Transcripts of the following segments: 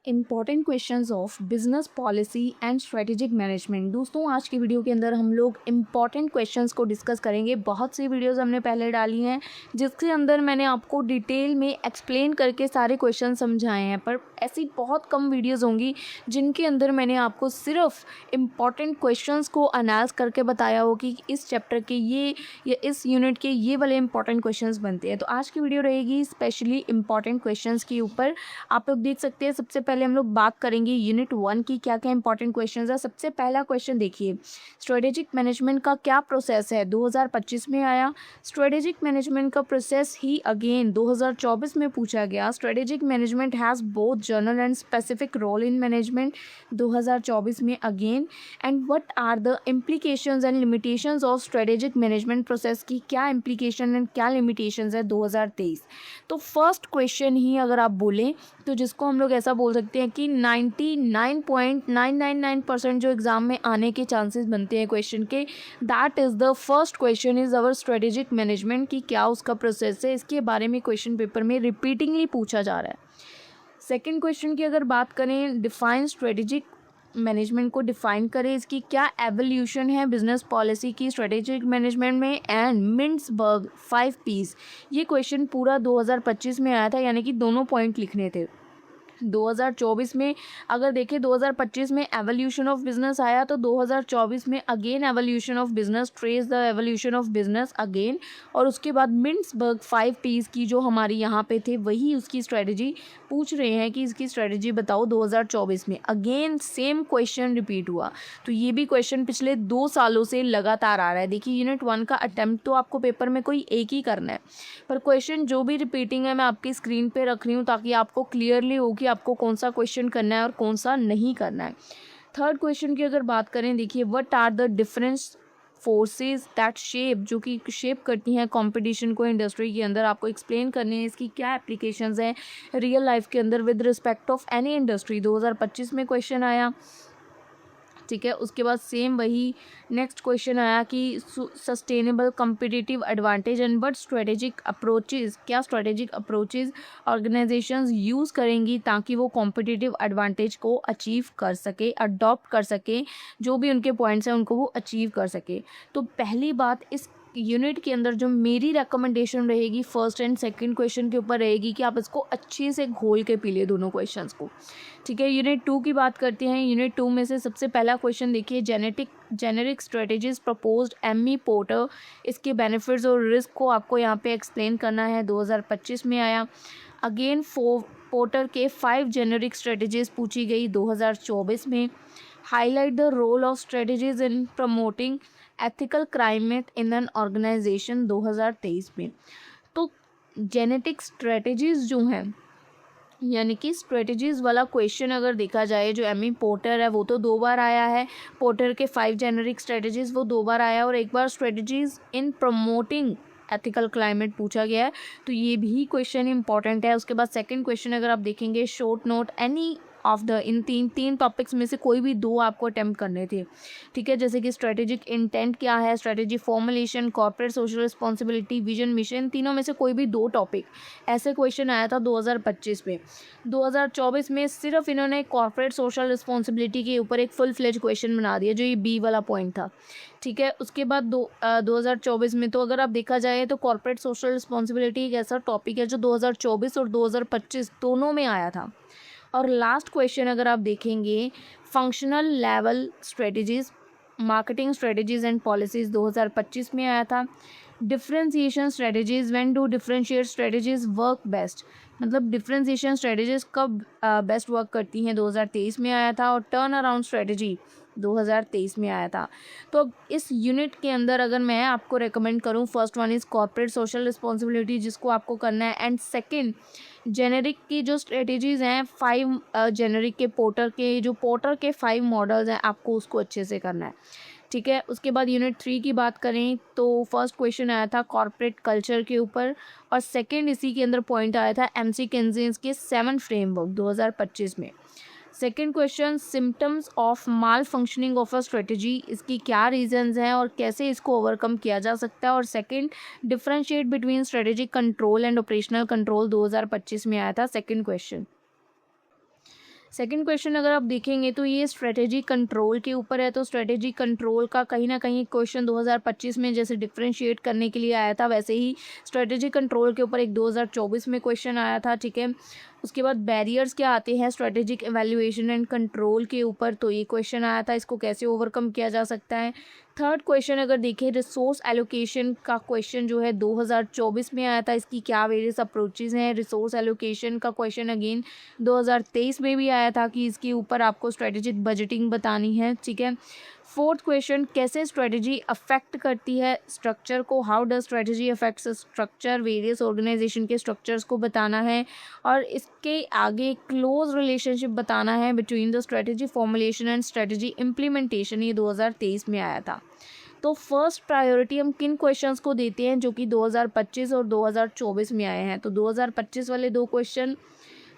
Important questions of business policy and strategic management. दोस्तों आज की वीडियो के अंदर हम लोग इंपॉर्टेंट क्वेश्चंस को डिस्कस करेंगे। बहुत सी वीडियोस हमने पहले डाली हैं जिसके अंदर मैंने आपको डिटेल में एक्सप्लेन करके सारे क्वेश्चन समझाए हैं, पर ऐसी बहुत कम वीडियोस होंगी जिनके अंदर मैंने आपको सिर्फ इम्पॉर्टेंट क्वेश्चंस को अनालाइज करके बताया हो कि इस चैप्टर के ये या इस यूनिट के ये वाले इंपॉर्टेंट क्वेश्चंस बनते हैं। तो आज की वीडियो रहेगी स्पेशली इंपॉर्टेंट क्वेश्चंस के ऊपर। आप लोग देख सकते हैं, सबसे पहले हम लोग बात करेंगे यूनिट 1 की क्या क्या इंपॉर्टेंट क्वेश्चंस है। सबसे पहला क्वेश्चन देखिए, स्ट्रेटेजिक मैनेजमेंट का क्या प्रोसेस है, 2025 में आया। स्ट्रेटेजिक मैनेजमेंट का प्रोसेस ही अगेन 2024 में पूछा गया। Strategic management has both general and specific role in management, 2024 में again. And what are the implications and limitations of strategic management process की क्या इम्प्लीकेशन एंड क्या लिमिटेशंस है, 2023। तो फर्स्ट क्वेश्चन ही अगर आप बोलें तो जिसको हम लोग ऐसा बोल सकते हैं कि 99.999% जो एग्ज़ाम में आने के चांसेस बनते हैं क्वेश्चन के, that is the first question is our strategic management की क्या उसका प्रोसेस है, इसके बारे में क्वेश्चन पेपर में रिपीटिंगली पूछा जा रहा है। सेकेंड क्वेश्चन की अगर बात करें, डिफाइन स्ट्रेटेजिक मैनेजमेंट को डिफाइन करें, इसकी क्या एवोल्यूशन है बिजनेस पॉलिसी की स्ट्रेटेजिक मैनेजमेंट में। एंड मिंट्सबर्ग 5 P's, ये क्वेश्चन पूरा 2025 में आया था, यानी कि दोनों पॉइंट लिखने थे। 2024 में अगर देखें, 2025 में एवोल्यूशन ऑफ बिजनेस आया, तो 2024 में again evolution of business, trace the evolution of business again. और उसके बाद मिंट्सबर्ग 5 P's की जो हमारी यहाँ पे थे वही उसकी स्ट्रेटजी पूछ रहे हैं कि इसकी स्ट्रेटजी बताओ 2024 में। अगेन सेम क्वेश्चन रिपीट हुआ, तो ये भी क्वेश्चन पिछले 2 सालों से लगातार आ रहा है। देखिए यूनिट 1 का अटेम्प्ट तो आपको पेपर में कोई एक ही करना है, पर क्वेश्चन जो भी रिपीटिंग है मैं आपकी स्क्रीन पे रख रही हूँ ताकि आपको क्लियरली हो कि आपको कौन सा क्वेश्चन करना है और कौन सा नहीं करना है। थर्ड क्वेश्चन की अगर बात करें, देखिए what are the difference forces that shape, जो कि शेप करती हैं कंपटीशन को इंडस्ट्री के अंदर, आपको एक्सप्लेन करने हैं इसकी क्या एप्लीकेशंस हैं रियल लाइफ के अंदर with respect of any industry. 2025 में क्वेश्चन आया, ठीक है। उसके बाद सेम वही नेक्स्ट क्वेश्चन आया कि sustainable competitive advantage and but strategic approaches, क्या स्ट्रेटेजिक अप्रोचेज ऑर्गेनाइजेशंस यूज़ करेंगी ताकि वो कॉम्पिटिटिव एडवांटेज को अचीव कर सके, अडॉप्ट कर सके, जो भी उनके पॉइंट्स हैं उनको वो अचीव कर सके। तो पहली बात इस यूनिट के अंदर जो मेरी रिकमेंडेशन रहेगी फर्स्ट एंड सेकंड क्वेश्चन के ऊपर रहेगी कि आप इसको अच्छे से घोल के पी ले दोनों क्वेश्चंस को, ठीक है। यूनिट 2 की बात करते हैं। यूनिट 2 में से सबसे पहला क्वेश्चन देखिए, जेनेरिक स्ट्रेटेजीज प्रपोज्ड एमी पोर्टर, इसके बेनिफिट्स और रिस्क को आपको यहाँ पे एक्सप्लेन करना है, 2025 में आया। अगेन पोर्टर के 5 जेनेरिक स्ट्रेटेजीज पूछी गई 2024 में। Highlight the role of strategies in promoting ethical climate in an organisation, 2023 में। तो जेनेटिक स्ट्रेटेजीज जो हैं, यानी कि स्ट्रेटजीज़ वाला क्वेश्चन अगर देखा जाए, जो एमी पोर्टर है वो तो 2 बार आया है, पोर्टर के 5 जेनेरिक स्ट्रेटजीज़ वो 2 बार आया, और एक बार strategies in promoting ethical climate पूछा गया है, तो ये भी क्वेश्चन इंपॉर्टेंट है। उसके बाद सेकंड क्वेश्चन अगर आप देखेंगे, short note any of the, इन तीन टॉपिक्स में से कोई भी 2 आपको अटेम्प्ट करने थे, ठीक है। जैसे कि स्ट्रेटेजिक इंटेंट क्या है, strategy formulation, corporate social responsibility, vision mission, तीनों में से कोई भी 2 टॉपिक, ऐसे क्वेश्चन आया था 2025 में। 2024 में सिर्फ इन्होंने कॉर्पोरेट सोशल रिस्पॉन्सिबिलिटी के ऊपर एक फुल फ्लेज क्वेश्चन बना दिया, जो ये बी वाला पॉइंट था, ठीक है। उसके बाद 2024 में तो अगर आप देखा जाए तो कॉर्पोरेट सोशल रिस्पॉन्सिबिलिटी एक ऐसा टॉपिक है जो 2024 और 2025 दोनों में आया था। और लास्ट क्वेश्चन अगर आप देखेंगे, functional level strategies, marketing strategies and policies, 2025 में आया था। Differentiation strategies, when do differentiate strategies work best, मतलब डिफरेंशिएशन स्ट्रेटजीज कब बेस्ट वर्क करती हैं, 2023 में आया था। और टर्न अराउंड स्ट्रेटजी 2023 में आया था। तो अब इस यूनिट के अंदर अगर मैं आपको रेकमेंड करूं, first one is corporate social responsibility, जिसको आपको करना है। एंड सेकंड, जेनेरिक की जो स्ट्रेटजीज़ हैं, 5 जेनेरिक के पोर्टर के 5 मॉडल्स हैं, आपको उसको अच्छे से करना है, ठीक है। उसके बाद यूनिट 3 की बात करें तो फर्स्ट क्वेश्चन आया था कॉर्पोरेट कल्चर के ऊपर, और सेकंड इसी के अंदर पॉइंट आया था एमसी केंजियंस के 7 फ्रेमवर्क, 2025 में। Second question, symptoms of mall functioning of a strategy, इसकी क्या रीजंस हैं और कैसे इसको ओवरकम किया जा सकता है। और second, differentiate between strategic control and operational control, 2025 में आया था सेकंड क्वेश्चन। सेकंड क्वेश्चन अगर आप देखेंगे तो ये स्ट्रेटेजी कंट्रोल के ऊपर है। तो स्ट्रेटेजी कंट्रोल का कहीं ना कहीं क्वेश्चन 2025 में जैसे डिफ्रेंशिएट करने के लिए आया था, वैसे ही स्ट्रेटेजी कंट्रोल के ऊपर एक 2024 में क्वेश्चन आया था, ठीक है। उसके बाद बैरियर्स क्या आते हैं स्ट्रेटेजिक एवेल्युएशन एंड कंट्रोल के ऊपर, तो ये क्वेश्चन आया था, इसको कैसे ओवरकम किया जा सकता है। थर्ड क्वेश्चन अगर देखें रिसोर्स एलोकेशन का क्वेश्चन जो है 2024 में आया था, इसकी क्या वेरियस अप्रोचेज हैं। रिसोर्स एलोकेशन का क्वेश्चन अगेन 2023 में भी आया था कि इसके ऊपर आपको स्ट्रेटेजिक बजटिंग बतानी है, ठीक है। फोर्थ क्वेश्चन कैसे स्ट्रेटजी अफेक्ट करती है स्ट्रक्चर को, how does strategy affects structure, various organisation के स्ट्रक्चर्स को बताना है। और इसके आगे क्लोज रिलेशनशिप बताना है between the strategy formulation and strategy implementation, ये 2023 में आया था। तो फर्स्ट प्रायोरिटी हम किन क्वेश्चंस को देते हैं जो कि 2025 और 2024 में आए हैं। तो 2025 वाले 2 क्वेश्चन,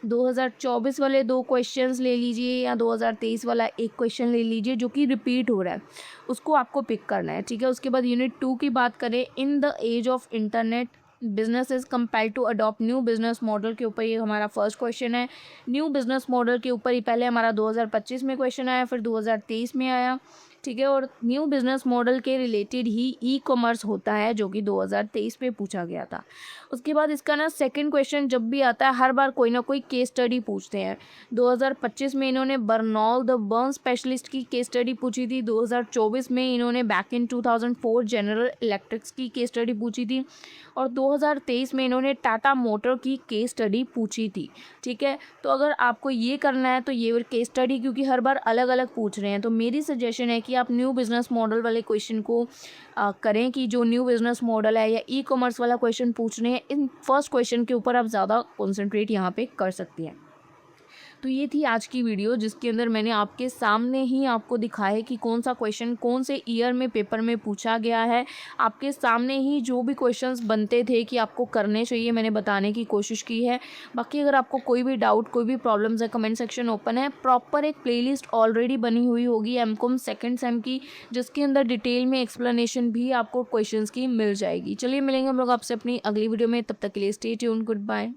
2024 वाले 2 क्वेश्चंस ले लीजिए, या 2023 वाला एक क्वेश्चन ले लीजिए जो कि रिपीट हो रहा है, उसको आपको पिक करना है, ठीक है। उसके बाद यूनिट 2 की बात करें, in the age of internet business is compelled to adopt new business model के ऊपर ये हमारा फर्स्ट क्वेश्चन है। न्यू बिजनेस मॉडल के ऊपर ही पहले हमारा 2025 में क्वेश्चन आया, फिर 2023 में आया, ठीक है। और न्यू बिजनेस मॉडल के रिलेटेड ही ई कॉमर्स होता है जो कि 2023 में पूछा गया था। उसके बाद इसका ना सेकंड क्वेश्चन जब भी आता है हर बार कोई ना कोई केस स्टडी पूछते हैं। 2025 में इन्होंने बर्नॉल द बर्न स्पेशलिस्ट की केस स्टडी पूछी थी, 2024 में इन्होंने बैक इन 2004 जनरल इलेक्ट्रिक्स की केस स्टडी पूछी थी, और 2023 में इन्होंने टाटा मोटर की केस स्टडी पूछी थी, ठीक है। तो अगर आपको ये करना है तो ये केस स्टडी क्योंकि हर बार अलग अलग पूछ रहे हैं, तो मेरी सजेशन है कि आप न्यू बिजनेस मॉडल वाले क्वेश्चन को करें कि जो न्यू बिजनेस मॉडल है या ई कॉमर्स वाला क्वेश्चन पूछ रहे हैं, इन फर्स्ट क्वेश्चन के ऊपर आप ज़्यादा कॉन्सेंट्रेट यहाँ पे कर सकती हैं। तो ये थी आज की वीडियो जिसके अंदर मैंने आपके सामने ही आपको दिखाया कि कौन सा क्वेश्चन कौन से ईयर में पेपर में पूछा गया है। आपके सामने ही जो भी क्वेश्चंस बनते थे कि आपको करने चाहिए मैंने बताने की कोशिश की है। बाकी अगर आपको कोई भी डाउट कोई भी प्रॉब्लम्स है, कमेंट सेक्शन ओपन है। प्रॉपर एक प्लेलिस्ट ऑलरेडी बनी हुई होगी एमकॉम सेकेंड सेम की, जिसके अंदर डिटेल में एक्सप्लेनेशन भी आपको क्वेश्चन की मिल जाएगी। चलिए मिलेंगे हम लोग आपसे अपनी अगली वीडियो में, तब तक के लिए स्टे ट्यून्ड, गुड बाय।